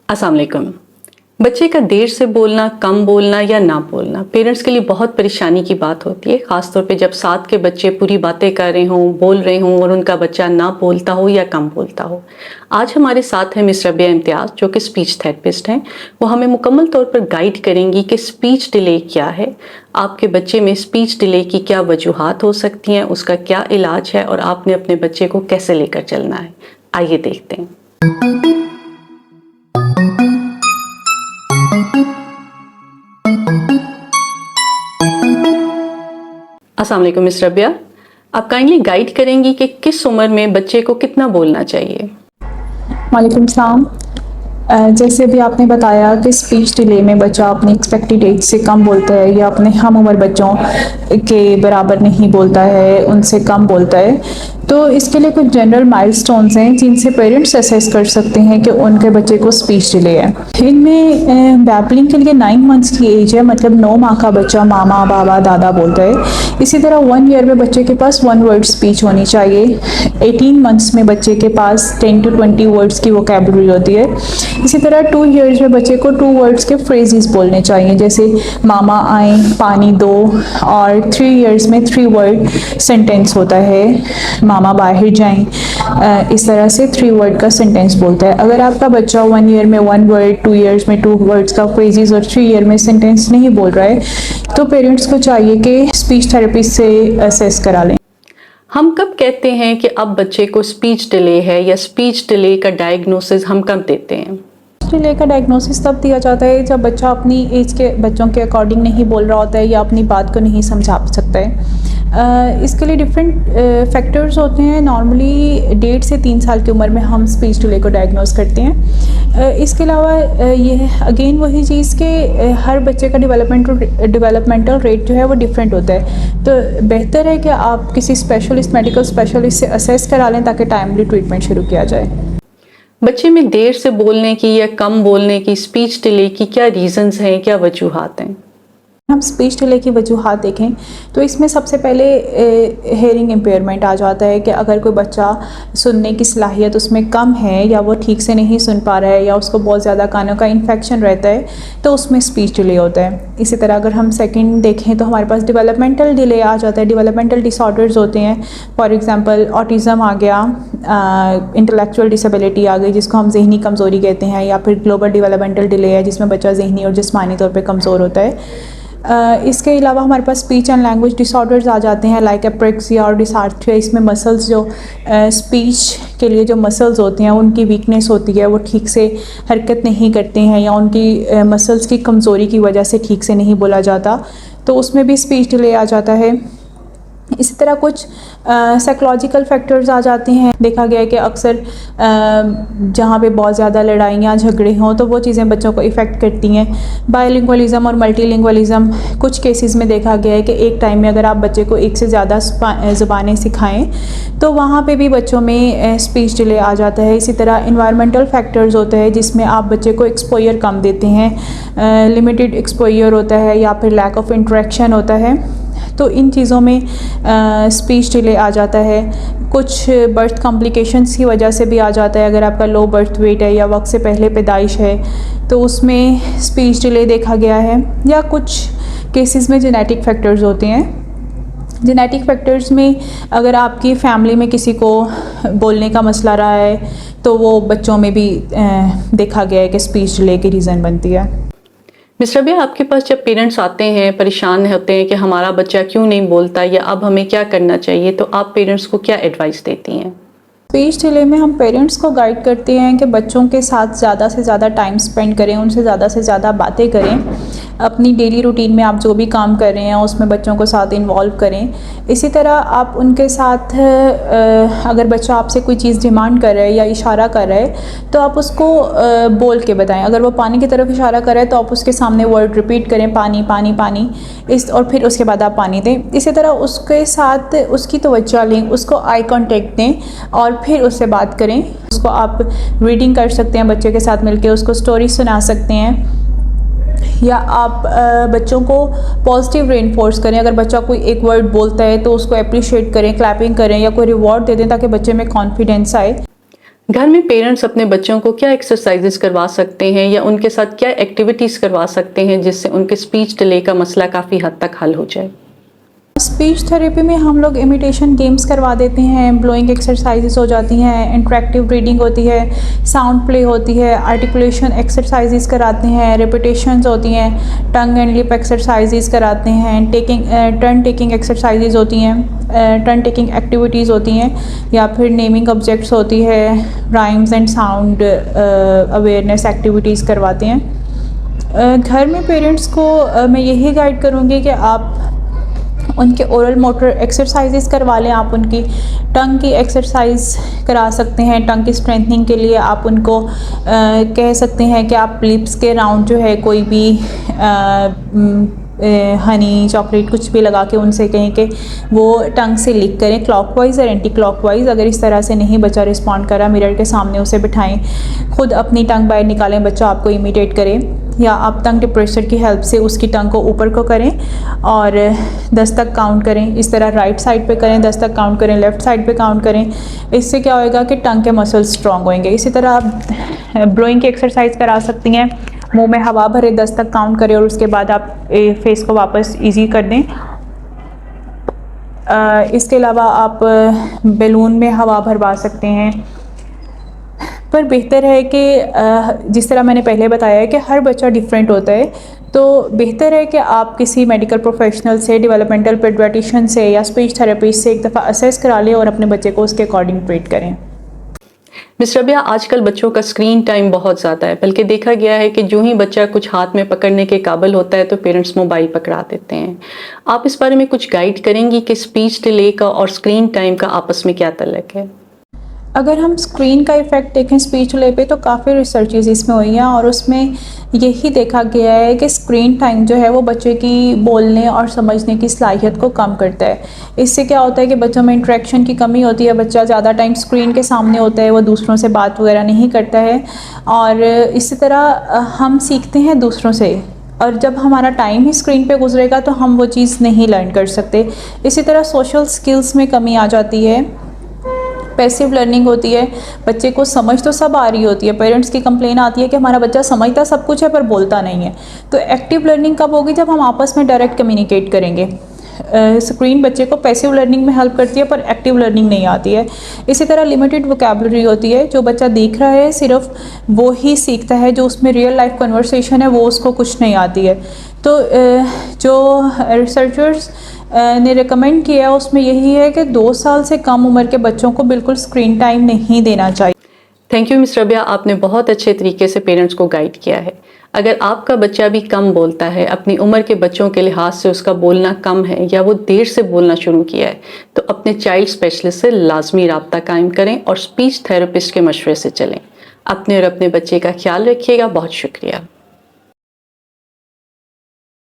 अस्सलाम वालेकुम। बच्चे का देर से बोलना, कम बोलना या ना बोलना पेरेंट्स के लिए बहुत परेशानी की बात होती है, ख़ासतौर पे जब साथ के बच्चे पूरी बातें कर रहे हों, बोल रहे हों और उनका बच्चा ना बोलता हो या कम बोलता हो। आज हमारे साथ है मिस रबिया इम्तियाज़, जो कि स्पीच थेरेपिस्ट हैं। वो हमें मुकम्मल तौर पर गाइड करेंगी कि स्पीच डिले क्या है, आपके बच्चे में स्पीच डिले की क्या वजूहात हो सकती हैं, उसका क्या इलाज है और आपने अपने बच्चे को कैसे लेकर चलना है। आइए देखते हैं। अस्सलाम वालेकुम मिस रबिया, आप काइंडली गाइड करेंगी कि किस उम्र में बच्चे को कितना बोलना चाहिए। वालेकुम सलाम। जैसे भी आपने बताया कि स्पीच डिले में बच्चा अपनी एक्सपेक्टेड एज से कम बोलता है या अपने हम उम्र बच्चों के बराबर नहीं बोलता है, उनसे कम बोलता है, तो इसके लिए कुछ जनरल माइलस्टोन्स हैं जिनसे पेरेंट्स असेस कर सकते हैं कि उनके बच्चे को स्पीच डिले है। इनमें बैबलिंग के लिए 9 मंथ्स की एज है, मतलब 9 माह का बच्चा मामा बाबा दादा बोलता है। इसी तरह 1 ईयर में बच्चे के पास 1 वर्ड स्पीच होनी चाहिए। 18 मंथ्स में बच्चे के पास 10 to 20 वर्ड्स की वोकैबुलरी होती है। इसी तरह 2 ईयर्स में बच्चे को 2 वर्ड्स के फ्रेजेस बोलने चाहिए, जैसे मामा आए, पानी दो। और 3 ईयर्स में 3 वर्ड सेंटेंस होता है, मामा बाहर जाएं। इस तरह से 3 वर्ड का सेंटेंस बोलता है। अगर आपका बच्चा 1 ईयर में 1 वर्ड, 2 ईयर्स में 2 वर्ड्स का फ्रेजेस और 3 ईयर में सेंटेंस नहीं बोल रहा है, तो पेरेंट्स को चाहिए कि स्पीच थेरेपिस्ट से असेस करा लें। हम कब कहते हैं कि अब बच्चे को स्पीच डिले है या स्पीच डिले का डायग्नोसिस हम कब देते हैं? डिले का डायग्नोसिस तब दिया जाता है जब बच्चा अपनी एज के बच्चों के अकॉर्डिंग नहीं बोल रहा होता है या अपनी बात को नहीं समझा सकता है। इसके लिए डिफरेंट फैक्टर्स होते हैं। नॉर्मली 1.5 से 3 साल की उम्र में हम स्पीच डिले को डायग्नोस करते हैं। इसके अलावा ये अगेन वही चीज़ कि हर बच्चे का डेवलपमेंटल रेट जो है वो डिफरेंट होता है, तो बेहतर है कि आप किसी मेडिकल स्पेशलिस्ट से असेस करा लें ताकि टाइमली ट्रीटमेंट शुरू किया जाए। बच्चे में देर से बोलने की या कम बोलने की, स्पीच डिले की क्या रीजंस हैं, क्या वजूहात हैं? हम स्पीच डिले की वजूहात देखें तो इसमें सबसे पहले हेयरिंग इम्पेयरमेंट आ जाता है कि अगर कोई बच्चा सुनने की सलाहियत उसमें कम है या वो ठीक से नहीं सुन पा रहा है या उसको बहुत ज़्यादा कानों का इन्फेक्शन रहता है, तो उसमें स्पीच डिले होता है। इसी तरह अगर हम सेकंड देखें तो हमारे पास डेवलपमेंटल डिले आ जाता है। डेवलपमेंटल डिसऑर्डर्स होते हैं, फॉर एग्जांपल ऑटिज़म आ गया, इंटेलेक्चुअल डिसेबिलिटी आ गई जिसको हम जहनी कमज़ोरी कहते हैं, या फिर ग्लोबल डेवलपमेंटल डिले है जिसमें बच्चा जहनी और जिस्मानी तौर पर कमज़ोर होता है। इसके अलावा हमारे पास स्पीच एंड लैंग्वेज डिसऑर्डर्स आ जाते हैं, लाइक एप्रेक्सिया और डिसार्थ्रिया। इसमें मसल्स जो स्पीच के लिए जो मसल्स होते हैं उनकी वीकनेस होती है, वो ठीक से हरकत नहीं करते हैं या उनकी मसल्स की कमज़ोरी की वजह से ठीक से नहीं बोला जाता, तो उसमें भी स्पीच डिले आ जाता है। इसी तरह कुछ साइकोलॉजिकल फैक्टर्स आ जाते हैं। देखा गया है कि अक्सर जहाँ पे बहुत ज़्यादा लड़ाइयाँ झगड़े हों तो वो चीज़ें बच्चों को इफ़ेक्ट करती हैं। बायलिंगुअलिज़म और मल्टीलिंगुअलिज़म कुछ केसेस में देखा गया है कि एक टाइम में अगर आप बच्चे को एक से ज़्यादा ज़ुबानें सिखाएं तो वहाँ पे भी बच्चों में स्पीच डिले आ जाता है। इसी तरह इन्वायरमेंटल फैक्टर्स होते हैं जिसमें आप बच्चे को एक्सपोजर कम देते हैं, लिमिटेड एक्सपोजर होता है या फिर लैक ऑफ इंटरेक्शन होता है, तो इन चीज़ों में स्पीच डिले आ जाता है। कुछ बर्थ कॉम्प्लिकेशंस की वजह से भी आ जाता है। अगर आपका लो बर्थ वेट है या वक्त से पहले पैदाइश है तो उसमें स्पीच डिले देखा गया है। या कुछ केसेस में जेनेटिक फैक्टर्स होते हैं। जेनेटिक फैक्टर्स में अगर आपकी फैमिली में किसी को बोलने का मसला रहा है तो वो बच्चों में भी देखा गया है कि स्पीच डिले की रीज़न बनती है। मिस रबिया, आपके पास जब पेरेंट्स आते हैं, परेशान होते हैं कि हमारा बच्चा क्यों नहीं बोलता या अब हमें क्या करना चाहिए, तो आप पेरेंट्स को क्या एडवाइस देती हैं? स्पीच डिले में हम पेरेंट्स को गाइड करते हैं कि बच्चों के साथ ज़्यादा से ज़्यादा टाइम स्पेंड करें, उनसे ज़्यादा से ज़्यादा बातें करें। अपनी डेली रूटीन में आप जो भी काम कर रहे हैं उसमें बच्चों को साथ इन्वॉल्व करें। इसी तरह आप उनके साथ अगर बच्चा आपसे कोई चीज़ डिमांड कर रहा है या इशारा कर रहा है तो आप उसको बोल के बताएं। अगर वो पानी की तरफ इशारा कर रहा है तो आप उसके सामने वर्ड रिपीट करें, पानी पानी पानी, और फिर उसके बाद आप पानी दें। इसी तरह उसके साथ उसकी तवज्जो लें, उसको आई कांटेक्ट दें और फिर उससे बात करें। उसको आप रीडिंग कर सकते हैं, बच्चे के साथ मिलकर उसको स्टोरी सुना सकते हैं, या आप बच्चों को पॉजिटिव रेनफोर्स करें। अगर बच्चा कोई एक वर्ड बोलता है तो उसको अप्रिशिएट करें, क्लैपिंग करें या कोई रिवॉर्ड दे दें ताकि बच्चे में कॉन्फिडेंस आए। घर में पेरेंट्स अपने बच्चों को क्या एक्सरसाइजेस करवा सकते हैं या उनके साथ क्या एक्टिविटीज़ करवा सकते हैं जिससे उनके स्पीच डिले का मसला काफ़ी हद तक हल हो जाए? स्पीच थेरेपी में हम लोग इमिटेशन गेम्स करवा देते हैं, ब्लोइंग एक्सरसाइजेस हो जाती हैं, इंटरेक्टिव रीडिंग होती है, साउंड प्ले होती है, आर्टिकुलेशन एक्सरसाइजेस कराते हैं, रिपीटेशंस होती हैं, टंग एंड लिप एक्सरसाइजेस कराते हैं, टर्न टेकिंग एक्सरसाइजेस होती हैं, टर्न टेकिंग एक्टिविटीज़ होती हैं, या फिर नेमिंग ऑब्जेक्ट्स होती है, rhymes and sound awareness activities करवाते हैं। घर में पेरेंट्स को मैं यही गाइड करूँगी कि आप उनके ओरल मोटर एक्सरसाइजेस करवा लें, आप उनकी टंग की एक्सरसाइज करा सकते हैं। टंग की स्ट्रेंथनिंग के लिए आप उनको कह सकते हैं कि आप लिप्स के राउंड जो है कोई भी हनी चॉकलेट कुछ भी लगा के उनसे कहें कि वो टंग से लिक करें, क्लॉकवाइज और एंटी क्लॉकवाइज। अगर इस तरह से नहीं बच्चा रिस्पॉन्ड करा, मिरर के सामने उसे बिठाएं, खुद अपनी टंग बाहर निकालें, बच्चा आपको इमिटेट करे, या आप टंग डिप्रेशर की हेल्प से उसकी टंग को ऊपर को करें और 10 तक काउंट करें। इस तरह राइट साइड पे करें, 10 तक काउंट करें, लेफ़्ट साइड पे काउंट करें। इससे क्या होएगा कि टंग के मसल्स स्ट्रॉन्ग होंगे। इसी तरह आप ब्लोइंग की एक्सरसाइज करा सकती हैं, मुंह में हवा भरे, 10 तक काउंट करें और उसके बाद आप फेस को वापस ईजी कर दें। इसके अलावा आप बैलून में हवा भरवा सकते हैं। पर बेहतर है कि जिस तरह मैंने पहले बताया है कि हर बच्चा डिफरेंट होता है, तो बेहतर है कि आप किसी मेडिकल प्रोफेशनल से, डेवलपमेंटल पेडियाट्रिशियन से या स्पीच थेरेपिस्ट से एक दफ़ा असेस करा लें और अपने बच्चे को उसके अकॉर्डिंग ट्रीट करें। मिस रबिया, आजकल बच्चों का स्क्रीन टाइम बहुत ज़्यादा है, बल्कि देखा गया है कि जो ही बच्चा कुछ हाथ में पकड़ने के काबिल होता है तो पेरेंट्स मोबाइल पकड़ा देते हैं। आप इस बारे में कुछ गाइड करेंगी कि स्पीच डिले का और स्क्रीन टाइम का आपस में क्या ताल्लुक है? अगर हम स्क्रीन का इफ़ेक्ट देखें स्पीच डिले पे, तो काफ़ी रिसर्चेस इसमें हुई हैं और उसमें यही देखा गया है कि स्क्रीन टाइम जो है वो बच्चे की बोलने और समझने की सलाहियत को कम करता है। इससे क्या होता है कि बच्चों में इंटरेक्शन की कमी होती है, बच्चा ज़्यादा टाइम स्क्रीन के सामने होता है, वो दूसरों से बात वगैरह नहीं करता है और इसी तरह हम सीखते हैं दूसरों से, और जब हमारा टाइम ही स्क्रीन पे गुजरेगा तो हम वो चीज़ नहीं लर्न कर सकते। इसी तरह सोशल स्किल्स में कमी आ जाती है, पैसिव लर्निंग होती है, बच्चे को समझ तो सब आ रही होती है, पेरेंट्स की कंप्लेन आती है कि हमारा बच्चा समझता सब कुछ है पर बोलता नहीं है। तो एक्टिव लर्निंग कब होगी? जब हम आपस में डायरेक्ट कम्युनिकेट करेंगे। स्क्रीन बच्चे को पैसिव लर्निंग में हेल्प करती है पर एक्टिव लर्निंग नहीं आती है। इसी तरह लिमिटेड वोकैबुलरी होती है, जो बच्चा देख रहा है सिर्फ वो ही सीखता है, जो उसमें रियल लाइफ कन्वर्सेशन है वो उसको कुछ नहीं आती है। तो जो रिसर्चर्स ने रिकमेंड किया उसमें यही है कि 2 साल से कम उम्र के बच्चों को बिल्कुल स्क्रीन टाइम नहीं देना चाहिए। थैंक यू मिस रबिया, आपने बहुत अच्छे तरीके से पेरेंट्स को गाइड किया है। अगर आपका बच्चा भी कम बोलता है, अपनी उम्र के बच्चों के लिहाज से उसका बोलना कम है या वो देर से बोलना शुरू किया है, तो अपने चाइल्ड स्पेशलिस्ट से लाजमी रब्ता कायम करें और स्पीच थेरेपिस्ट के मशवरे से चलें। अपने और अपने बच्चे का ख्याल रखिएगा। बहुत शुक्रिया।